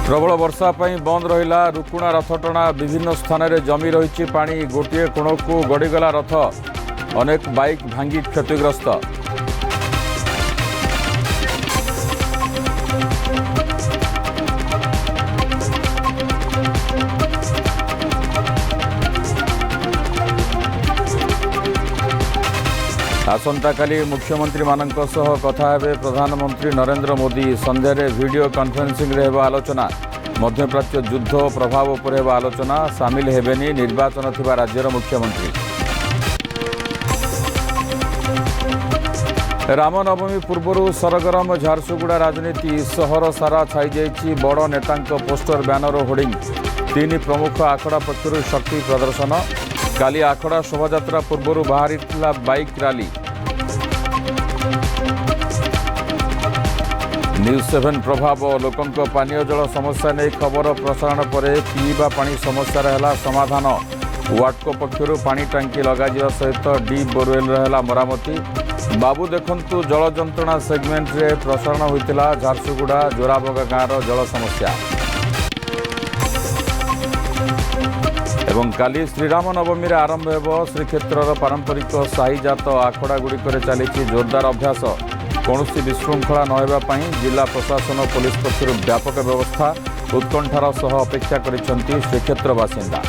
प्रबल वर्षा पर बंद रहा रुकुणा रथटणा विभिन्न स्थान में जमी रही पानी गोटे कोण को गड़ीगला रथ अनेक बाइक भांगी क्षतिग्रस्त। आसंता काली मुख्यमंत्री मानक सह कथा हेबे प्रधानमंत्री नरेंद्र मोदी। संध्यारे वीडियो कॉन्फ्रेंसिंग रे हेबा आलोचना। मध्यप्राच्य युद्ध प्रभाव उपर हेबा आलोचना। सामिल हेबेनी निर्वाचन थिबा राज्यर मुख्यमंत्री। रामनवमी पूर्व सरगरम झारसुगुड़ा राजनीति। सहर सारा छाई जाइछि बड़ नेतांक पोस्टर बैनर होर्डिंग। तीन प्रमुख आखड़ा पक्षर शक्ति प्रदर्शन। काली आखड़ा शोभायात्रा पूर्व बाहरी बाइक रैली। न्यूज 7 प्रभाव लोकंक पानीय जल समस्या नहीं खबर प्रसारण पर पीवा पानी समस्या है समाधान। वाटको पक्षर पानी टांकी लगा सहित डी बोरवेल है मरामती। बाबू देखंतु जल जंत्रणा सेगमेंट रे प्रसारण होता झारसुगुड़ा जोराबगा गाँव जल समस्या। एवं काली श्रीराम नवमी आरंभ हो श्रीक्षेत्र पारंपरिक साहीजात आखड़ा गुड़िक चली जोरदार अभ्यास। कौन विशृंखला नहेबा जिला प्रशासन पुलिस पक्षर व्यापक व्यवस्था। उत्कंठार सह अपेक्षा करिसेंती श्रीक्षेत्र बासिंदा।